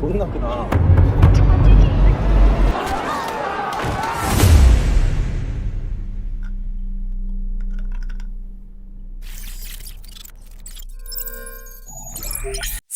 고장났구나.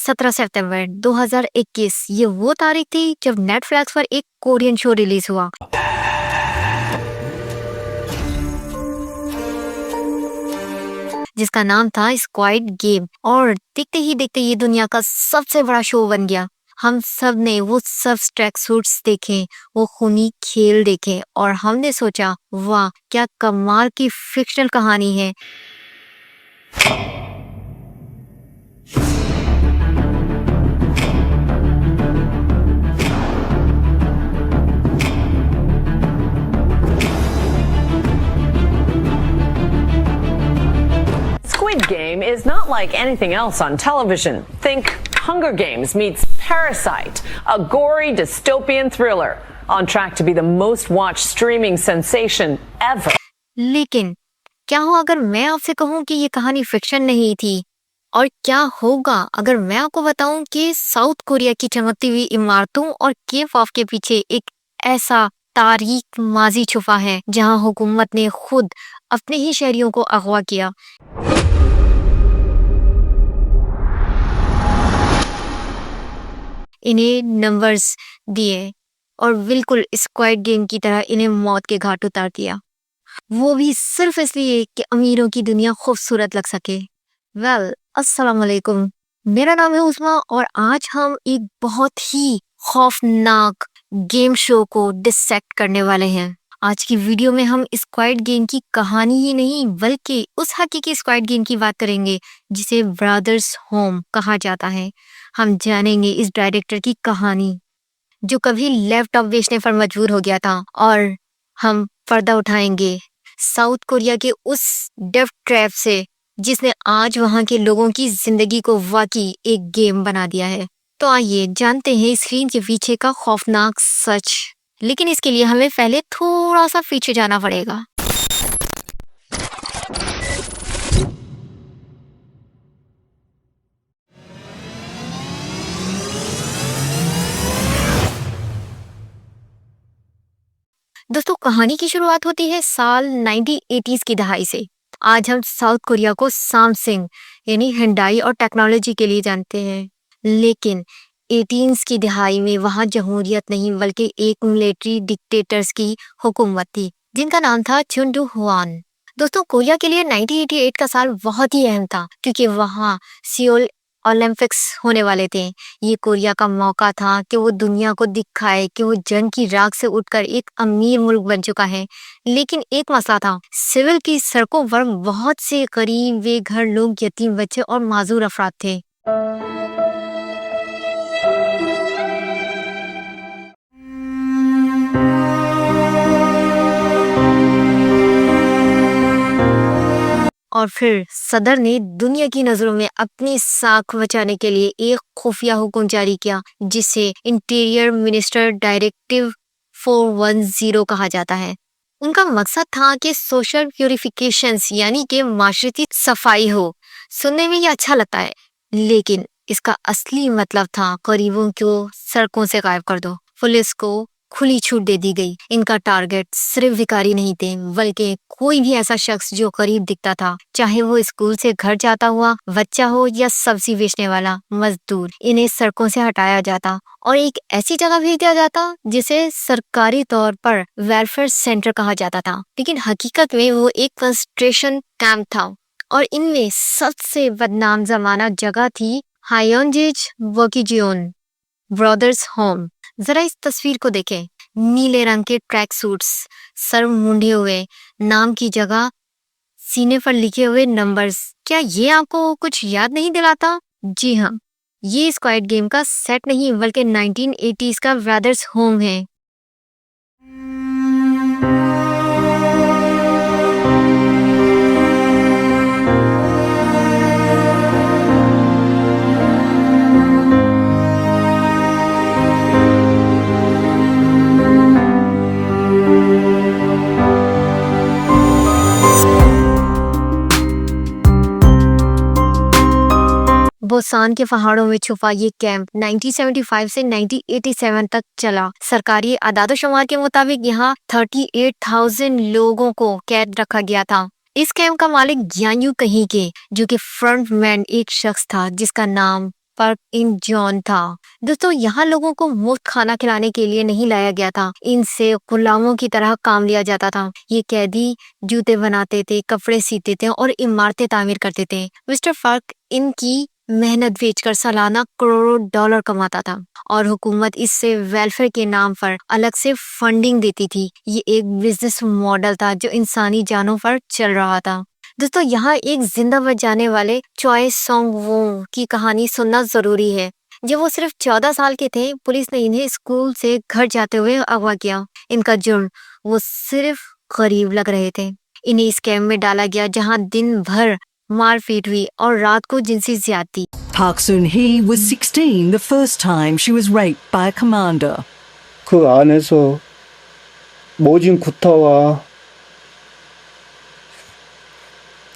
सत्रह सितंबर 2021 ये वो तारीख थी जब नेटफ्लिक्स पर एक कोरियन शो रिलीज हुआ जिसका नाम था स्क्वाइड गेम और देखते ही देखते ये दुनिया का सबसे बड़ा शो बन गया। हम सब ने वो सब ट्रैक सूट्स देखे, वो खूनी खेल देखे और हमने सोचा वाह क्या कमाल की फिक्शनल कहानी है। Squid Game is not like anything else on television. Think Hunger Games meets Parasite, a gory dystopian thriller on track to be the most watched streaming sensation ever. लेकिन क्या हो अगर मैं आपसे कहूँ कि ये कहानी फिक्शन नहीं थी? और क्या होगा अगर मैं आपको बताऊं कि साउथ कोरिया की चमकती हुई इमारतों और केफ ऑफ के पीछे एक ऐसा तारीख माजी छुपा है जहां हुकूमत ने खुद अपने ही शहरियों को अगवा किया। इन्हें नंबर्स दिए और बिल्कुल स्क्वाइड गेम की तरह इन्हें मौत के घाट उतार दिया, वो भी सिर्फ इसलिए कि अमीरों की दुनिया खूबसूरत लग सके। अस्सलाम वालेकुम, मेरा नाम है उस्मा और आज हम एक बहुत ही खौफनाक गेम शो को डिसेक्ट करने वाले हैं। आज की वीडियो में हम स्क्वाइड गेम की कहानी ही नहीं बल्कि उस हकीकी स्क्वाइड गेम की बात करेंगे जिसे ब्रदर्स होम कहा जाता है। हम जानेंगे इस डायरेक्टर की कहानी जो कभी लैपटॉप बेचने पर मजबूर हो गया था और हम पर्दा उठाएंगे साउथ कोरिया के उस डेथ ट्रैप से जिसने आज वहां के लोगों की जिंदगी को वाकई एक गेम बना दिया है। तो आइए जानते हैं स्क्रीन के पीछे का खौफनाक सच, लेकिन इसके लिए हमें पहले थोड़ा सा पीछे जाना पड़ेगा। दोस्तों कहानी की शुरुआत होती है साल 1980s की दहाई से। आज हम साउथ कोरिया को सैमसंग यानी हिंडाई और टेक्नोलॉजी के लिए जानते हैं, लेकिन 18s की दहाई में वहां जमहूरियत नहीं बल्कि एक मिलिट्री डिक्टेटर्स की हुकूमत थी जिनका नाम था चुनडू हुआन। दोस्तों कोरिया के लिए 1988 का साल बहुत ही अहम था क्योंकि वहां सियोल ओलंपिक्स होने वाले थे। ये कोरिया का मौका था कि वो दुनिया को दिखाए कि वो जंग की राख से उठकर एक अमीर मुल्क बन चुका है। लेकिन एक मसला था, सिविल की सड़कों पर बहुत से गरीब बेघर लोग, यतीम बच्चे और माजूर अफराद थे। और फिर सदर ने दुनिया की नजरों में अपनी साख बचाने के लिए एक खुफिया हुक्म जारी किया जिसे इंटीरियर मिनिस्टर डायरेक्टिव 410 कहा जाता है। उनका मकसद था कि सोशल प्यूरिफिकेशंस यानी कि माशरती सफाई हो। सुनने में ये अच्छा लगता है लेकिन इसका असली मतलब था गरीबों को सड़कों से गायब कर दो। पुलिस को खुली छूट दे दी गई। इनका टारगेट सिर्फ भिखारी नहीं थे बल्कि कोई भी ऐसा शख्स जो गरीब दिखता था, चाहे वो स्कूल से घर जाता हुआ बच्चा हो या सब्जी बेचने वाला मजदूर। इन्हें सड़कों से हटाया जाता और एक ऐसी जगह भेज दिया जाता जिसे सरकारी तौर पर वेलफेयर सेंटर कहा जाता था, लेकिन हकीकत में वो एक कंसंट्रेशन कैंप था। और इनमें सबसे बदनाम जमाना जगह थी हायोंजेज वोकिजियोन ब्रदर्स होम। जरा इस तस्वीर को देखें, नीले रंग के ट्रैक सूट्स, सर मुंडे हुए, नाम की जगह सीने पर लिखे हुए नंबर्स। क्या ये आपको कुछ याद नहीं दिलाता? जी हाँ, ये स्क्वाइड गेम का सेट नहीं बल्कि 1980s का ब्रदर्स होम है। वो खोसान के पहाड़ों में छुपा ये कैंप 1975 से 1987 तक चला। सरकारी आदादोशुमार के मुताबिक यहाँ 38,000 लोगों को कैद रखा गया था। इस कैंप का मालिक ज्यान्यू कहीं के, जो कि फ्रंट मैन एक शख्स था जिसका नाम पार्क इन जॉन था। दोस्तों, यहाँ लोगों को मुफ्त खाना खिलाने के लिए नहीं लाया गया था, इनसे गुलामों की तरह काम लिया जाता था। ये कैदी जूते बनाते थे, कपड़े सीते थे और इमारतें तामीर करते थे। मिस्टर पार्क इनकी मेहनत बेचकर सालाना करोड़ों डॉलर कमाता था और हुकूमत इससे वेलफेयर के नाम पर अलग से फंडिंग देती थी। ये एक बिजनेस मॉडल था जो इंसानी जानों पर चल रहा था। दोस्तों, यहाँ एक जिंदा बच जाने वाले चॉय सोंग वू की कहानी सुनना जरूरी है। जब वो सिर्फ 14 साल के थे, पुलिस ने इन्हें स्कूल से घर जाते हुए अगवा किया। इनका जुर्म, वो सिर्फ गरीब लग रहे थे। इन्हें इस कैंप में डाला गया जहाँ दिन भर मारपीट हुई और रात को जिनसी ज्यादती। Park Soon-hee was 16 the first time she was raped by a commander. 그 안에서 모진 구타와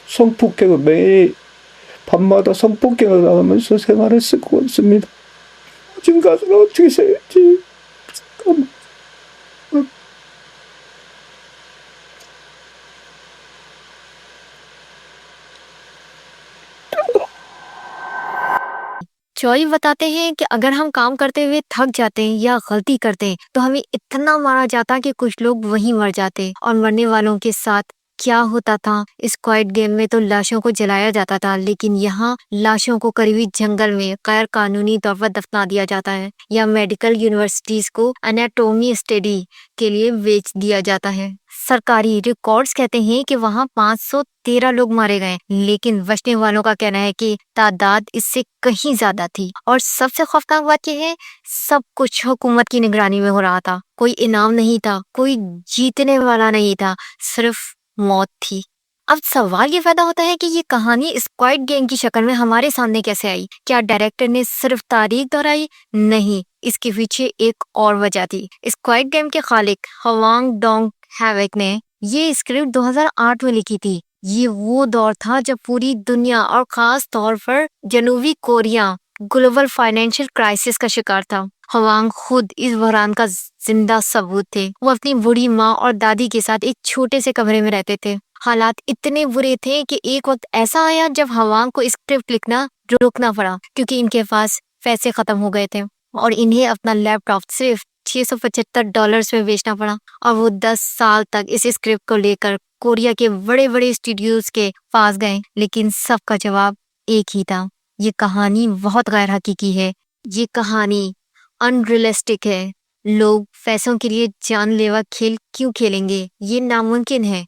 성폭행을 매일 밤마다 성폭행을 당하면서 생활했을 것 같습니다. 모진 가수는 어떻게 살지? चॉय बताते हैं कि अगर हम काम करते हुए थक जाते हैं या गलती करते हैं तो हमें इतना मारा जाता कि कुछ लोग वहीं मर जाते। और मरने वालों के साथ क्या होता था? स्क्वाड गेम में तो लाशों को जलाया जाता था, लेकिन यहाँ लाशों को करीबी जंगल में गैर कानूनी तौर पर दफना दिया जाता है या मेडिकल यूनिवर्सिटीज को एनाटॉमी स्टडी के लिए बेच दिया जाता है। सरकारी रिकॉर्ड्स कहते हैं कि वहाँ 513 लोग मारे गए, लेकिन बचने वालों का कहना है कि तादाद इससे कहीं ज्यादा थी। और सबसे खौफनाक बात यह है, सब कुछ हुकूमत की निगरानी में हो रहा था। कोई इनाम नहीं था, कोई जीतने वाला नहीं था, सिर्फ मौत थी। अब सवाल ये पैदा होता है कि ये कहानी स्क्वाड गेम की शक्ल में हमारे सामने कैसे आई? क्या डायरेक्टर ने सिर्फ तारीख दोहराई? नहीं, इसके पीछे एक और वजह थी। स्क्वाड गेम के खालिक हवांग डोंग हैवेक ने ये स्क्रिप्ट 2008 में लिखी थी। ये वो दौर था जब पूरी दुनिया और खास तौर पर जनूबी कोरिया ग्लोबल फाइनेंशियल क्राइसिस का शिकार था। हवांग खुद इस बहरान का जिंदा सबूत थे। वो अपनी बूढ़ी माँ और दादी के साथ एक छोटे से कमरे में रहते थे। हालात इतने बुरे थे कि एक वक्त ऐसा आया जब हवांग को स्क्रिप्ट लिखना रोकना पड़ा, क्योंकि इनके पास पैसे खत्म हो गए थे और इन्हें अपना लैपटॉप सिर्फ $675 में बेचना पड़ा। और वो 10 साल तक इस स्क्रिप्ट को लेकर कोरिया के बड़े बड़े स्टूडियोज के पास गए, लेकिन सबका जवाब एक ही था, ये कहानी बहुत गैर हकीकी है, ये कहानी अनरियलिस्टिक है। लोग पैसों के लिए जानलेवा खेल क्यों खेलेंगे? ये नामुमकिन है।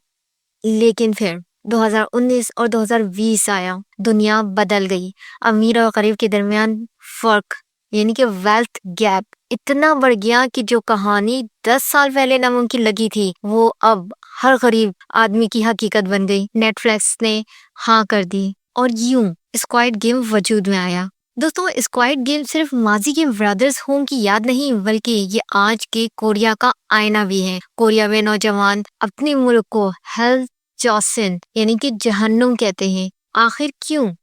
लेकिन फिर 2019 और 2020 आया, दुनिया बदल गई। अमीर और गरीब के दरमियान फर्क यानी कि वेल्थ गैप इतना बढ़ गया कि जो कहानी 10 साल पहले नामुमकिन लगी थी, वो अब हर गरीब आदमी की हकीकत बन गई। नेटफ्लिक्स ने हाँ कर दी और यूं स्क्वाड गेम वजूद में आया। दोस्तों, स्क्वाड गेम सिर्फ माजी के ब्रदर्स होम की याद नहीं, बल्कि ये आज के कोरिया का आईना भी है। कोरिया में नौजवान अपने मुल्क को हेल जोसिन यानी कि जहन्नुम कहते हैं। आखिर क्यों?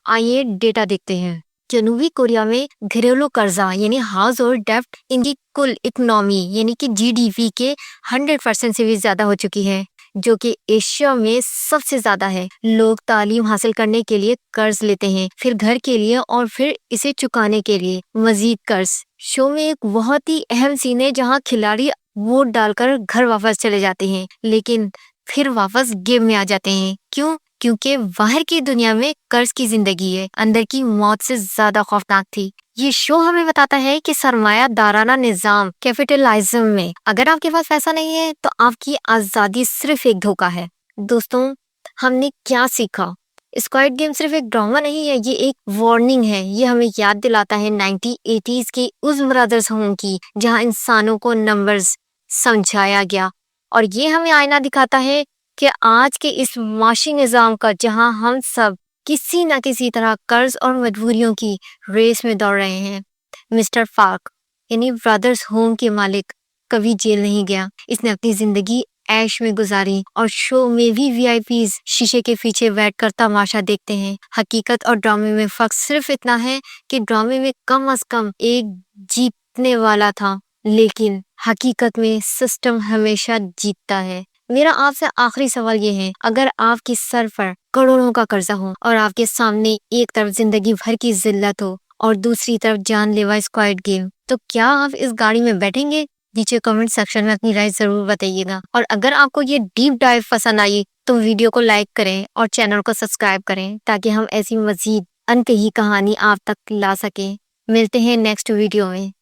आइए डेटा देखते हैं। जनूबी कोरिया में घरेलू कर्जा यानी हाउस होल्ड डेब्ट इनकी कुल इकोनॉमी यानी कि जीडीपी के 100% से भी ज्यादा हो चुकी है, जो कि एशिया में सबसे ज्यादा है। लोग तालीम हासिल करने के लिए कर्ज लेते हैं, फिर घर के लिए और फिर इसे चुकाने के लिए मजीद कर्ज। शो में एक बहुत ही अहम सीन है जहां खिलाड़ी वोट डालकर घर वापस चले जाते हैं, लेकिन फिर वापस गेम में आ जाते हैं। क्यों? क्योंकि बाहर की दुनिया में कर्ज की जिंदगी है, अंदर की मौत से ज्यादा खौफनाक थी। ये शो हमें बताता है कि सरमायादाराना निजाम कैपिटलिज्म में अगर आपके पास पैसा नहीं है तो आपकी आजादी सिर्फ एक धोखा है। दोस्तों, हमने क्या सीखा? स्क्वाड गेम सिर्फ एक ड्रामा नहीं है, ये एक वार्निंग है। ये हमें याद दिलाता है 1980s के उस ब्रदर्स होम की जहां इंसानों को नंबर्स समझाया गया, और ये हमें आईना दिखाता है कि आज के इस माशी निजाम का, जहां हम सब किसी न किसी तरह कर्ज और मजबूरियों की रेस में दौड़ रहे हैं। मिस्टर पार्क यानी ब्रदर्स होम के मालिक कभी जेल नहीं गया। इसने अपनी जिंदगी ऐश में गुजारी और शो में भी वीआईपीज शीशे के पीछे बैठकर तमाशा देखते हैं। हकीकत और ड्रामे में फर्क सिर्फ इतना है कि ड्रामे में कम अज कम एक जीतने वाला था, लेकिन हकीकत में सिस्टम हमेशा जीतता है। मेरा आपसे आखिरी सवाल ये है, अगर आपके सर पर करोड़ों का कर्जा हो और आपके सामने एक तरफ जिंदगी भर की जिल्लत हो और दूसरी तरफ जानलेवा स्क्वाड गेम, तो क्या आप इस गाड़ी में बैठेंगे? नीचे कमेंट सेक्शन में अपनी राय जरूर बताइएगा। और अगर आपको ये डीप डाइव पसंद आई तो वीडियो को लाइक करें और चैनल को सब्सक्राइब करें ताकि हम ऐसी मजीद अनकही कहानी आप तक ला सकें। मिलते हैं नेक्स्ट वीडियो में।